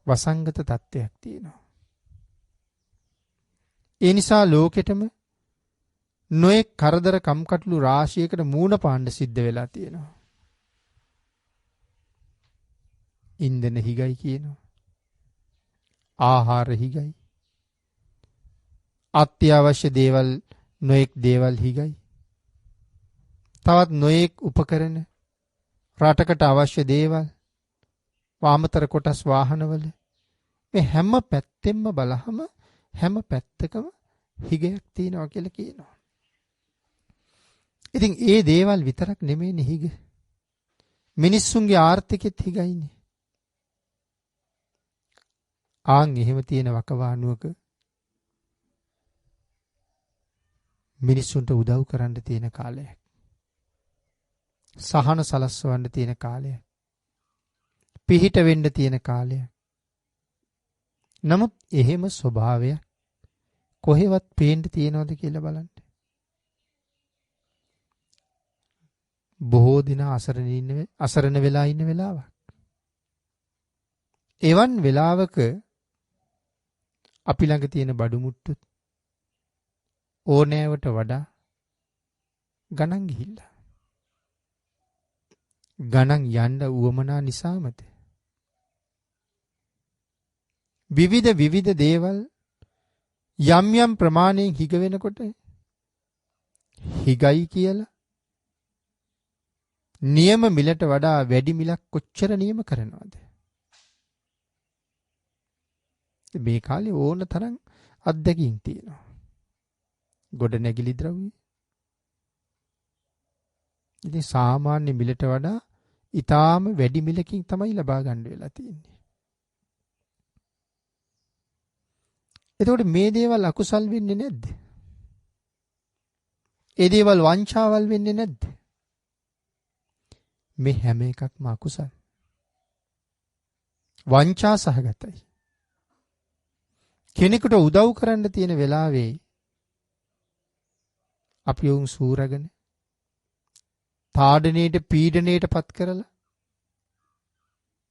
වසංගත තත්ත්වයක් තියෙනවා. ඒ නිසා ලෝකෙටම නොයෙක් කරදර කම්කටොළු රාශියකට මූණ පාන්න සිද්ධ වෙලා තියෙනවා. ඉන්ධන හිගයි කියනවා. ආහාර හිගයි. අත්‍යවශ්‍ය දේවල් නොයෙක් දේවල් හිගයි. තවත් නොයෙක් උපකරණ රටකට අවශ්‍ය දේවල් වාමතර කොටස් වාහනවල මේ හැම පැත්තෙම බලහම හැම පැත්තකම හිගයක් තියෙනවා කියලා කියනවා. ඉතින් ඒ දේවල් විතරක් නෙමෙයිනේ හිග. මිනිස්සුන්ගේ ආර්ථිකෙත් හිගයිනේ. ආන් එහෙම තියෙන වකවානුවක මිනිස්සුන්ට උදව් කරන්න තියෙන කාලයක්. සහන සලස්වන්න තියෙන කාලයක්. පිහිට වෙන්න තියෙන කාලයක්. නමුත් එහෙම ස්වභාවයක් කොහෙවත් පේන්න තියනවද කියලා බලන්න. බොහෝ දින අසරණ වෙලා ඉන්න වෙලාවක්. එවන් වෙලාවක අපි ළඟ තියෙන බඩු මුට්ටුත් ඕනෑවට වඩා ගණන් ගිහිල්ලා. ගණන් යන්න උවමනා නිසාමද? විවිධ දේවල් යම් යම් ප්‍රමාණයෙන් හිග වෙනකොට හිගයි කියලා නියම මිලට වඩා වැඩි මිලක් කොච්චර නියම කරනවද? මේ කාලේ ඕන තරම් අත්දැකීම් තියෙනවා. ගොඩ නැගිලි ද්‍රව්‍ය. ඉතින් සාමාන්‍ය මිලට වඩා ඊටාම වැඩි මිලකින් තමයි ලබා ගන්න වෙලා තියෙන්නේ. එතකොට මේ දේවල් අකුසල් වෙන්නේ නැද්ද? ඒ දේවල් වංචාවල් වෙන්නේ නැද්ද? මේ හැම එකක්ම අකුසල්. වංචා සහගතයි. කෙනෙකුට උදව් කරන්න තියෙන වෙලාවේ අපි උන් සූරගෙන තාඩනයේට පීඩනයට පත් කරලා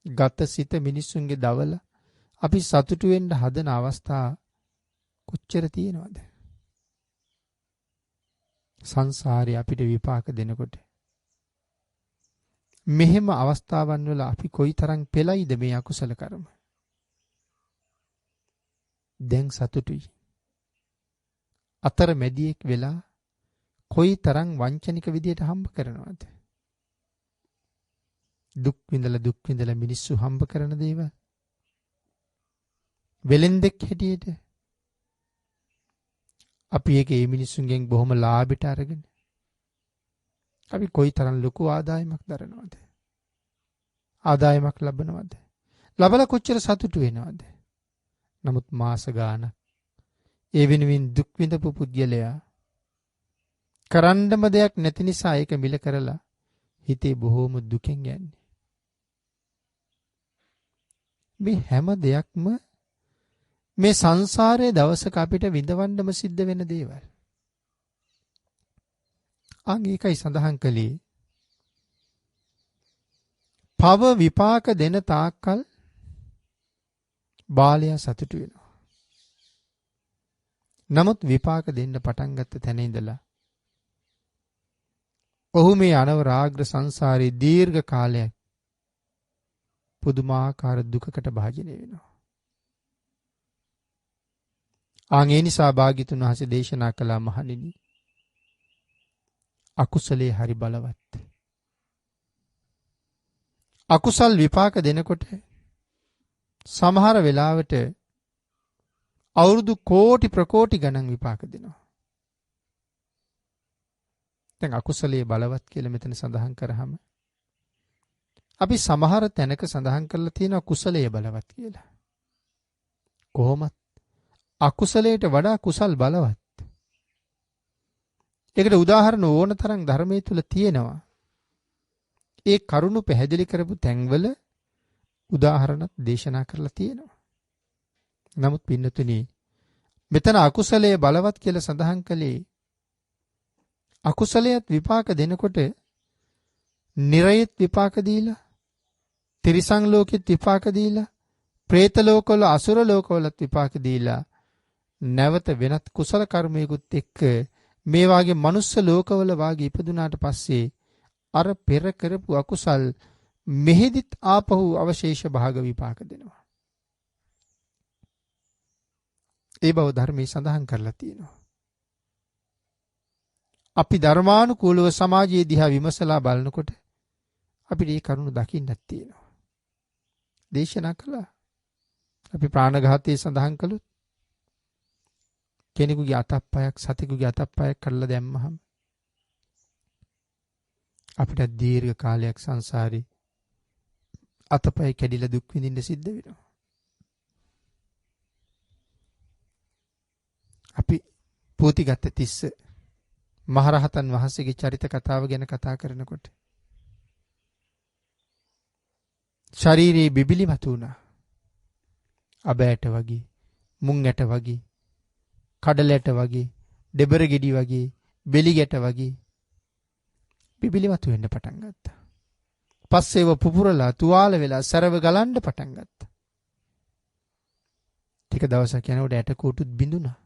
ගත සිත මිනිස්සුන්ගේ දවල අපි සතුටු වෙන්න හදන අවස්ථා කොච්චර තියෙනවද? සංසාරේ අපිට විපාක දෙනකොට මෙහෙම අවස්ථාවන් වල අපි කොයිතරම් පෙළයිද මේ අකුසල කර්ම. දැන් සතුටුයි. අතර මැදියෙක් වෙලා කොයිතරම් වංචනික විදියට හම්බ කරනවද? දුක් විඳලා මිනිස්සු හම්බ කරන දේවල්. වෙලෙන්දෙක් හැටියට අපි ඒ මිනිස්සුන්ගෙන් බොහොම ලාභයට අරගෙන අපි කොයිතරම් ලොකු ආදායමක් දරනවද? ආදායමක් ලබනවද? ලබලා කොච්චර සතුටු වෙනවද? නමුත් මාස ගානක් ඒ වෙනුවෙන් දුක් විඳපු පුද්ගලයා කරන්නම දෙයක් නැති නිසා ඒක මිල කරලා හිතේ බොහෝම දුකෙන් යන්නේ. මේ හැම දෙයක්ම මේ සංසාරයේ දවසක අපිට විඳවන්නම සිද්ධ වෙන දේවල්. ඒකයි සඳහන් කළේ පව විපාක දෙන තාක්කල් බාලයා සතුටු වෙනවා. නමුත් විපාක දෙන්න පටන් ගත්ත තැන ඉඳලා ඔහු මේ අනවරාග්‍ර සංසාරේ දීර්ඝ කාලයක් පුදුමාකාර දුකකට භාජනය වෙනවා. ඒ නිසා භාග්‍යතුන් වහන්සේ දේශනා කළා මහණෙනි අකුසලයේ හරි බලවත්. අකුසල් විපාක දෙනකොට සමහර වෙලාවට අවුරුදු කෝටි ප්‍රකෝටි ගණන් විපාක දෙනවා. දැන් අකුසලයේ බලවත් කියලා මෙතන සඳහන් කරාම අපි සමහර තැනක සඳහන් කරලා තියෙනවා කුසලයේ බලවත් කියලා. කොහොමත් අකුසලයට වඩා කුසල් බලවත්. ඒකට උදාහරණ ඕන තරම් ධර්මයේ තුල තියෙනවා. ඒ කරුණු පැහැදිලි කරපු තැන්වල උදාහරණත් දේශනා කරලා තියෙනවා. නමුත් පින්නතුනි මෙතන අකුසලයේ බලවත් කියලා සඳහන් කළේ අකුසලයට විපාක දෙනකොට නිරයත් විපාක දීලා තිරිසන් ලෝකෙත් විපාක දීලා പ്രേත ලෝකවල අසුර ලෝකවලත් විපාක දීලා නැවත වෙනත් කුසල කර්මයකුත් එක්ක මේ වාගේ මනුස්ස ලෝකවල වාගේ ඉපදුනාට පස්සේ අර පෙර කරපු අකුසල් මෙහෙදිත් ආපහු අවශේෂ භාග විපාක දෙනවා. ඒ බව ධර්මයේ සඳහන් කරලා තියෙනවා. අපි ධර්මානුකූලව සමාජයේ දිහා විමසලා බලනකොට අපිට මේ කරුණු දකින්නත් තියෙනවා. දේශනා කළා. අපි ප්‍රාණඝාතයේ සඳහන් කළොත් කෙනෙකුගේ අතප්පයක් සතෙකුගේ අතප්පයක් කඩලා දැම්මහම අපිට දීර්ඝ කාලයක් සංසාරේ අතපය කැඩිලා දුක් විඳින්න සිද්ධ වෙනවා. අපි පෝතිගත තිස්ස මහරහතන් වහන්සේගේ චරිත කතාව ගැන කතා කරනකොට ශරීරයේ බිබිලි මතු වුණා. අබෑට වගේ, මුං ඇට වගේ, කඩල ඇට වගේ, දෙබර ගෙඩි වගේ, බෙලි ගැට වගේ බිබිලි මතු වෙන්න පටන් ගත්තා. පස්සේව පුපුරලා තුවාල වෙලා සරව ගලන්න පටන් ගත්තා. ටික දවසක් යනකොට ඇට කෝටුත් බිඳුණා.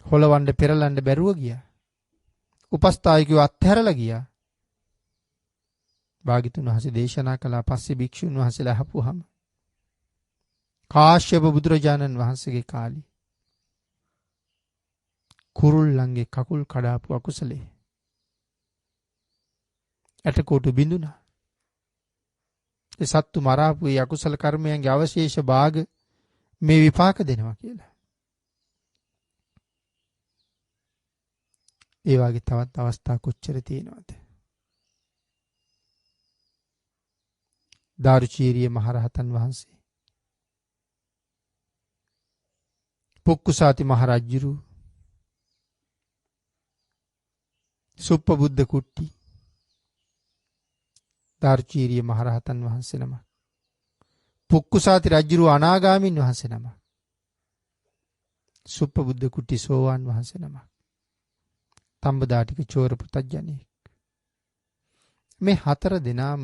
හොලවන්න පෙරලන්න බැරුව ගියා. උපස්ථායකයෝ අත්හැරලා ගියා. භාග්‍යතුන් වහන්සේ දේශනා කළා. පස්සේ භික්ෂුන් වහන්සේලා අහපුවාම කාශ්‍යප බුදුරජාණන් වහන්සේගේ කාලේ කුරුල්ලන්ගේ කකුල් කඩාපු අකුසලේ ඇටකොටු බිඳුණා. ඒ සත්තු මරාපු ඒ අකුසල කර්මයන්ගේ අවශේෂ භාග මේ විපාක දෙනවා කියලා. ඒ වගේ තවත් අවස්ථා කොච්චර තියෙනවද? දාරුචීරිය මහරහතන් වහන්සේ පුක්කුසාති මහරජුරු, සුප්පබුද්ධ කුට්ටි, දාර්චීරිය මහරහතන් වහන්සේ නම, පුක්කුසාති රජුරු අනාගාමීන් වහන්සේ නම, සුප්පබුද්ධ කුට්ටි සෝවාන් වහන්සේ නම, තඹදාටික චෝර පුතඥයෙක්. මේ හතර දෙනාම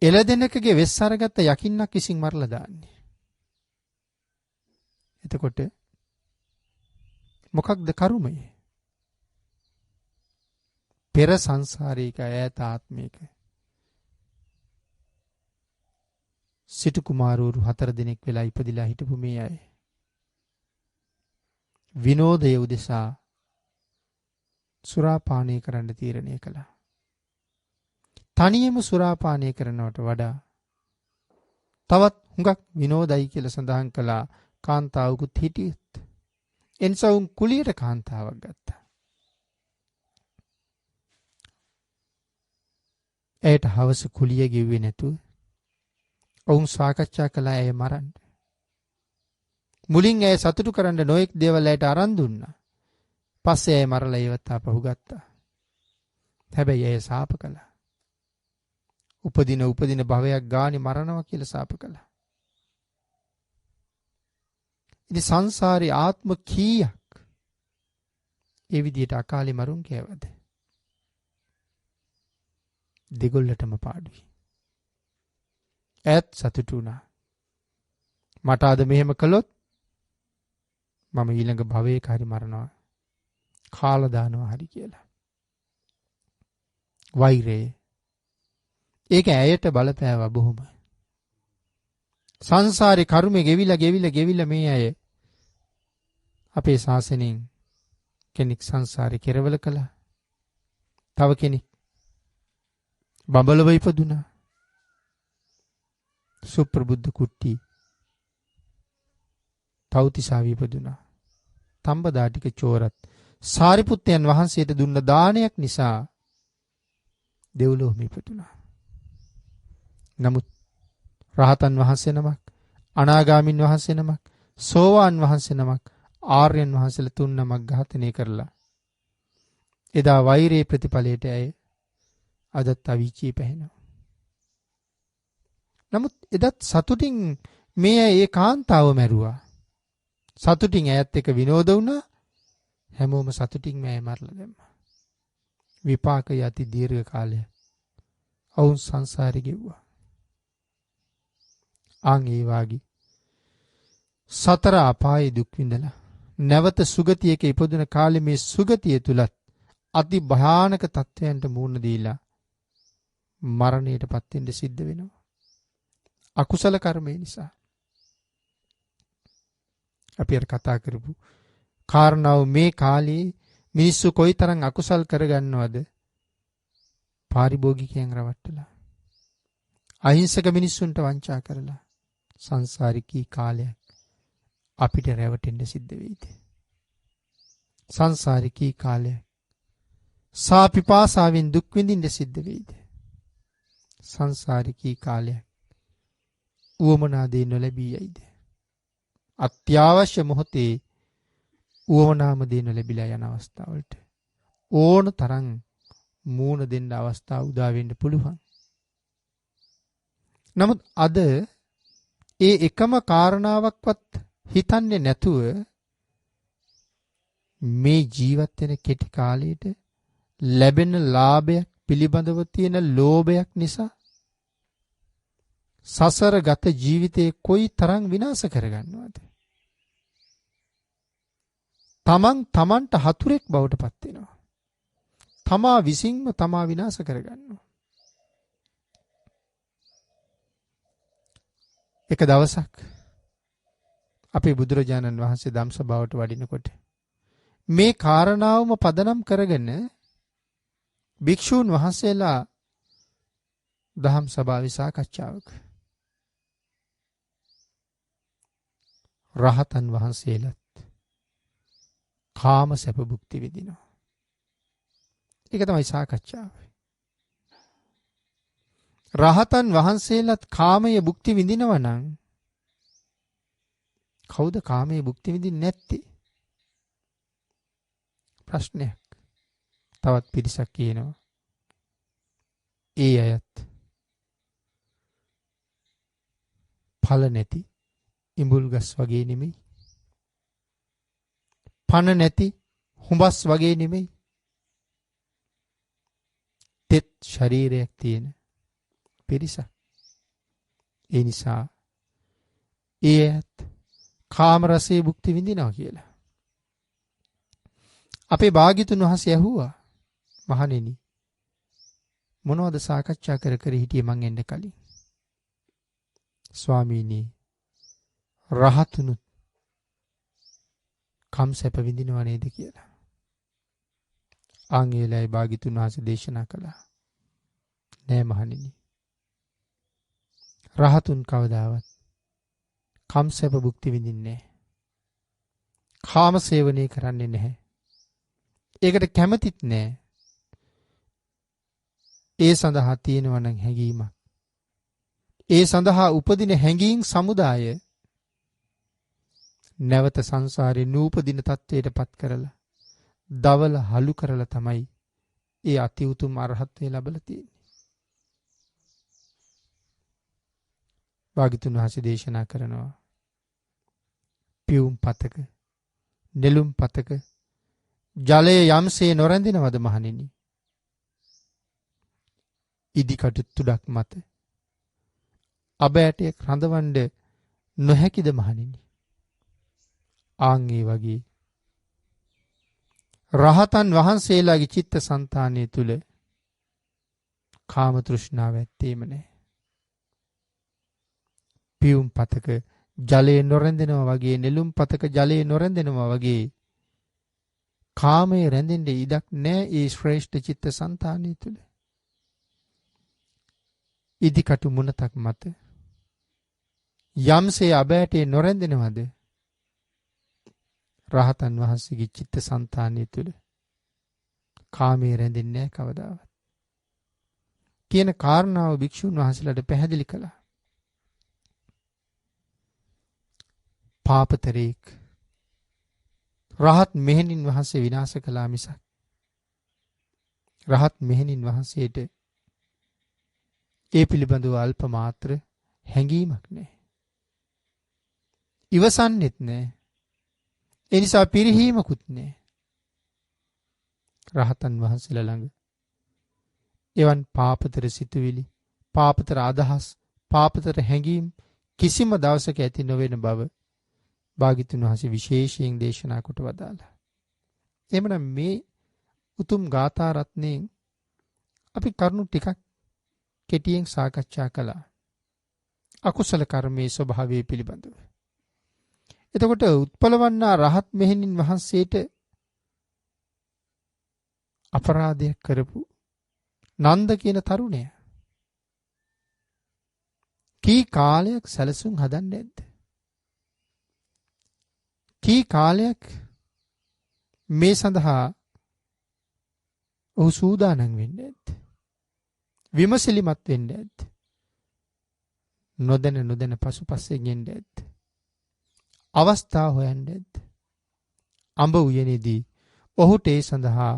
එළදෙනකගේ වෙස් අරගත්ත යකින්නක් විසින් මරලා දාන්නේ. එතකොට මොකක්ද කරුමය? පෙර සංසාරයක ඈත ආත්මයක සිටු කුමාරවරු 4 දෙනෙක් වෙලා ඉපදිලා හිටපු මේ අය විනෝදය උදෙසා සුරාපානය කරන්න තීරණය කළා. තනියම සුරාපානය කරනවට වඩා තවත් හුඟක් විනෝදයි කියලා සඳහන් කළා කාන්තාවකුත් හිටියෙත්. එනිසා උන් කුලියට කාන්තාවක් ගත්තා. ඇයට හවස කුලිය ගෙව්වේ නැතුව ඔවුන් සාකච්ඡා කළා ඇය මරන්න. මුලින් ඇය සතුටු කරන්න නොයෙක් දේවල් ඇයට අරන් දුන්නා. පස්සේ ඇය මරලා ඒවත් ආපහු ගත්තා. හැබැයි ඇය සාප කළා. උපදින භවයක් ගානේ මරනවා කියලා සාප කළා. ඉතින් සංසාරේ ආත්ම කීයක් ඒ විදිහට අකාලේ මරුන් කෑවද? දෙගොල්ලටම පාඩුයි. ඈත් සතුටු වුණා. මට අද මෙහෙම කළොත් මම ඊළඟ භවයක හරි මරනවා. කාලා දානවා හරි කියලා. වෛරය. ඒක ඇයට බලපෑවා බොහොම. සංසාරේ කර්මෙ ගෙවිලා මේ අය අපේ ශාසනයෙන් කෙනෙක් සංසාරේ කෙරවල කළා. තව කෙනෙක් බඹලව ඉපදුනා. සුප්‍රබුද්ධ කුට්ටි තව්තිසාව ඉපදුනා. තඹදාටික චෝරත් සාරිපුත්තයන් වහන්සේට දුන්න දානයක් නිසා දෙව්ලොවම ඉපදුනා. නමුත් රහතන් වහන්සේ නමක්, අනාගාමින් වහන්සේ නමක්, සෝවාන් වහන්සේ නමක්, ආර්යයන් වහන්සේලා 3 නමක් ඝාතනය කරලා එදා වෛරයේ ප්‍රතිඵලයට ඇය අදත් අවීචී පැහැෙනවා. නමුත් එදත් සතුටින් මේ අය ඒ කාන්තාව මැරුවා. සතුටින් ඇයත් එක්ක විනෝද වුණා. හැමෝම සතුටින් මේ අය මරලා දැම්මා. විපාක යති දීර්ඝ කාලයක් ඔවුන් සංසාරේ ගෙව්වා. ආන් ඒ වාගේ සතර අපායේ දුක් විඳලා නැවත සුගතියක ඉපදුන කාලේ මේ සුගතිය තුලත් අති භයානක තත්වයන්ට මුහුණ දීලා මරණයටපත් වෙන්න සිද්ධ වෙනවා. අකුසල කර්මය නිසා. අපි අර කතා කරපු කාරණාව මේ කාලේ මිනිස්සු කොයිතරම් අකුසල් කරගන්නවද? පාරිභෝගිකයන් රවට්ටලා, අහිංසක මිනිස්සුන්ට වංචා කරලා සංසාරිකී කාලයක් අපිට රැවටෙන්න සිද්ධ වෙයිද? සංසාරිකී කාලයක් සාපිපාසාවෙන් දුක් විඳින්න සිද්ධ වෙයිද? සංසාරිකී කාලයක් උවමනා දේ නොලැබී යයිද? අත්‍යවශ්‍ය මොහොතේ උවමනාම දේ නොලැබිලා යන අවස්ථාවලට ඕන තරම් මූණ දෙන්න අවස්ථාව උදා වෙන්න පුළුවන්. නමුත් අද ඒ එකම කාරණාවක්වත් හිතන්නේ නැතුව මේ ජීවත් වෙන කෙටි කාලයට ලැබෙන ලාභයක් පිළිබඳව තියෙන ලෝභයක් නිසා සසර ගත ජීවිතේ කොයි තරම් විනාශ කරගන්නවද? තමන්ට හතුරෙක් බවට පත් වෙනවා. තමා විසින්ම තමා විනාශ කරගන්නවා. එක දවසක් අපේ බුදුරජාණන් වහන්සේ ධම්සභාවට වඩිනකොට මේ කාරණාවම පදනම් කරගෙන භික්ෂූන් වහන්සේලා දහම් සභාවේ සාකච්ඡාවක රහතන් වහන්සේලාත් කාම සැප භුක්ති විඳිනවා. ඒක තමයි සාකච්ඡාව. රහතන් වහන්සේලාත් කාමයේ භුක්ති විඳිනවා නම් කවුද කාමයේ භුක්ති විඳින්නේ නැත්තේ? ප්‍රශ්නයක්. තවත් පිරිසක් කියනවා ඒ අයත් ඵල නැති ඉඹුල් ගස් වගේ නෙමෙයි. පණ නැති හුඹස් වගේ නෙමෙයි. තෙත් ශරීරයක් තියෙන පිරිසක්. ඒ නිසා ඒ අයත් කාම රසයේ භුක්ති විඳිනවා කියලා. අපේ භාග්‍යතුන් වහන්සේ ඇහුවා මහණෙනි මොනවද සාකච්ඡා කර කර හිටියේ මං එන්න කලින්? ස්වාමීනි රහතුනුත් කම් සැප විඳිනව නේද කියලා. ආංගේලයි භාග්‍යතුන් වහන්සේ දේශනා කළා. නෑ මහණෙනි. රහතුන් කවදාවත් කම් සැප භුක්ති විඳින්නේ නැහැ. කාම සේවනය කරන්නේ නැහැ. ඒකට කැමතිත් නැහැ. ඒ සඳහා තියෙනවා නම් හැඟීමක්. ඒ සඳහා උපදින හැඟීම් සමුදාය නැවත සංසාරේ නූපදින තත්වයට පත් කරලා දවල හලු කරලා තමයි ඒ අති උතුම් අරහත්ත්වය ලැබලා තියෙන්නේ. භාග්‍යතුන් වහන්සේ දේශනා කරනවා පියුම් පතක නෙළුම් පතක ජලයේ යම්සේ නොරැඳෙනවද මහණෙනි? ඉදිකටු තුඩක් මත අබෑටයක් රඳවන්න නොහැකිද මහණෙනි? ආන් ඒ වගේ රහතන් වහන්සේලාගේ චිත්ත සංතානය තුල කාම තෘෂ්ණාව ඇත්තේම නැහැ. පියුම් පතක ජලයේ නොරැඳෙනවා වගේ නෙළුම් පතක ජලයේ නොරැඳෙනවා වගේ කාමයේ රැඳෙන්න ඉඩක් නැහැ ඒ ශ්‍රේෂ්ඨ චිත්ත සංතානය තුල. ඉදිකටු මුනතක් මත යම්සේ අබෑටේ නොරැඳෙනවද රහතන් වහන්සේගේ චිත්ත සංතානය තුල කාමයේ රැඳෙන්නේ නැහැ කවදාවත් කියන කාරණාව භික්ෂුන් වහන්සේලාට පැහැදිලි කළා. පාපතරේක් රහත් මෙහෙණින් වහන්සේ විනාශ කළා මිසක් රහත් මෙහෙණින් වහන්සේට ඒ පිළිබඳව අල්ප මාත්‍ර හැඟීමක් නැහැ. ඉවසන්නෙත් නැහැ. ඒ නිසා පිරිහීමකුත් නැහැ. රහතන් වහන්සේලා ළඟ එවන් පාපතර සිතුවිලි, පාපතර අදහස්, පාපතර හැඟීම් කිසිම දවසක ඇති නොවන බව භාග්‍යතුන් වහන්සේ විශේෂයෙන් දේශනා කොට වදාළා. එhmenan මේ උතුම් ගාථා රත්නයෙන් අපි කරුණු ටිකක් කෙටියෙන් සාකච්ඡා කළා. අකුසල කර්මයේ ස්වභාවය පිළිබඳව. එතකොට උත්පලවන්නා රහත් මෙහෙණින් වහන්සේට අපරාධයක් කරපු නන්ද කියන තරුණයා කී කාලයක් සැලසුම් හදන්නේ නැද්ද? කී කාලයක් මේ සඳහා ඔහු සූදානම් වෙන්නේ නැද්ද? විමසිලිමත් වෙන්නේ නැද්ද? නොදැන පසුපස්සෙන් යන්නේ නැද්ද? අවස්ථා හොයන්නේ නැද්ද? අඹ උයනේදී ඔහුට ඒ සඳහා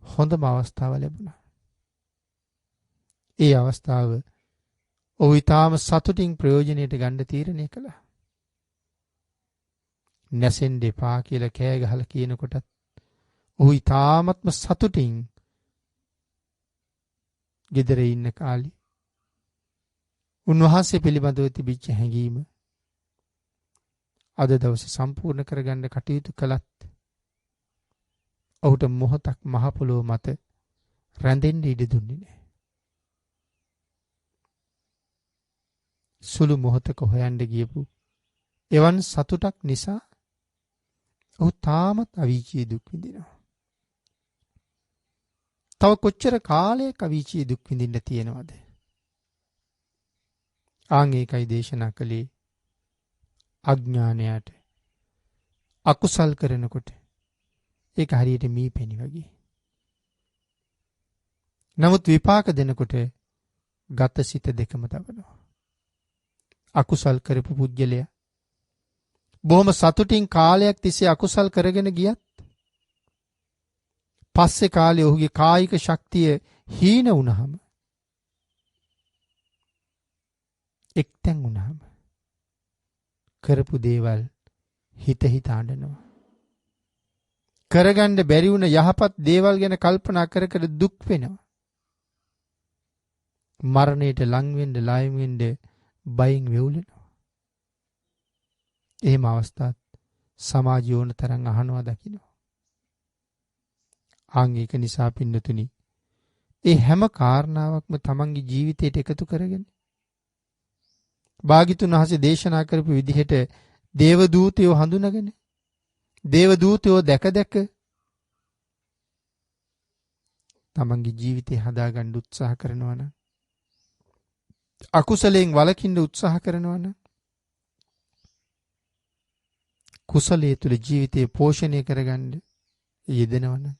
හොඳම අවස්ථාව ලැබුණා. ඒ අවස්ථාව ඔහු ඊටාම සතුටින් ප්‍රයෝජනෙට ගන්න තීරණය කළා. නැසෙන්න එපා කියලා කෑ ගහලා කියනකොටත් ඔහු ඊටාමත්ම සතුටින් ගෙදර ඉන්න කාලේ උන්වහන්සේ පිළිබඳව තිබිච්ච හැඟීම අද දවසේ සම්පූර්ණ කරගන්න කටයුතු කළත් ඔහුට මොහොතක් මහ පොළොව මත රැඳෙන්න ඉඩ දුන්නේ නැහැ. සුළු මොහොතක හොයන්න ගියපු එවන් සතුටක් නිසා ඔහු තාමත් අවීචී දුක් විඳිනවා. තව කොච්චර කාලයක අවීචී දුක් විඳින්න තියෙනවද? ආන් ඒකයි දේශනා කළේ අඥානයට අකුසල් කරනකොට ඒක හරියට මීපෙණි වගේ. නමුත් විපාක දෙනකොට ගත සිත දෙකම දවනවා. අකුසල් කරපු පුජ්‍යලයා බොහොම සතුටින් කාලයක් තිස්සේ අකුසල් කරගෙන ගියත් පස්සේ කාලේ ඔහුගේ කායික ශක්තිය හීන වුණාම එක්තැන් වුණාම කරපු දේවල් හිත හිත අඬනවා. කරගන්න බැරි වුණ යහපත් දේවල් ගැන කල්පනා කර කර දුක් වෙනවා. මරණයට ලං වෙන්න ලයින් වෙන්න බයෙන් වෙවුලනවා. එහෙම අවස්ථාත් සමාජය ඕන තරම් අහනවා දකින්නවා. ඒක නිසා පින්නතුනි ඒ හැම කාරණාවක්ම තමන්ගේ ජීවිතයට එකතු කරගෙන භාග්‍යතුන් වහන්සේ දේශනා කරපු විදිහට දේවදූතයෝ හඳුනගෙන දේවදූතයෝ දැක දැක තමන්ගේ ජීවිතය හදාගන්න උත්සාහ කරනවා නම් අකුසලයෙන් වළකින්න උත්සාහ කරනවා නම් කුසලයේ තුල ජීවිතය පෝෂණය කරගන්න යෙදෙනවා නම්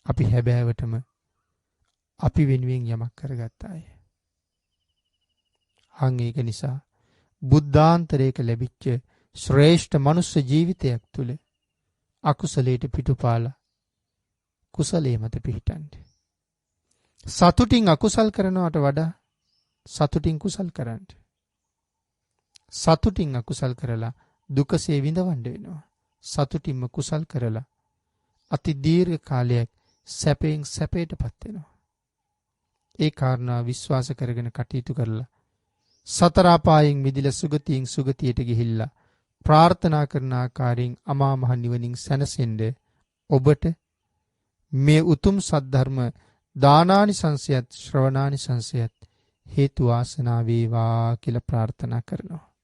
අපි හැබෑවටම අපි වෙනුවෙන් යමක් කරගත්ත අය. ඒක නිසා බුද්ධාන්තරයක ලැබිච්ච ශ්‍රේෂ්ඨ මනුස්ස ජීවිතයක් තුළ අකුසලයට පිටුපාලා කුසලයේ මත පිහිටන්න. සතුටින් අකුසල් කරනවට වඩා සතුටින් කුසල් කරන්න. සතුටින් අකුසල් කරලා දුකසේ විඳවන්න වෙනවා. සතුටින්ම කුසල් කරලා අති දීර්ඝ කාලයක් සැපයෙන් සැපයටපත් වෙනවා. ඒ කාරණා විශ්වාස කරගෙන කටයුතු කරලා සතර අපායෙන් මිදිලා සුගතියෙන් සුගතියට ගිහිල්ලා ප්‍රාර්ථනා කරන ආකාරයෙන් අමා මහ නිවනින් සැනසෙන්න ඔබට මේ උතුම් සද්ධර්ම දානානිසංසයත් ශ්‍රවණානිසංසයත් හේතු වාසනා වේවා කියලා ප්‍රාර්ථනා කරනවා.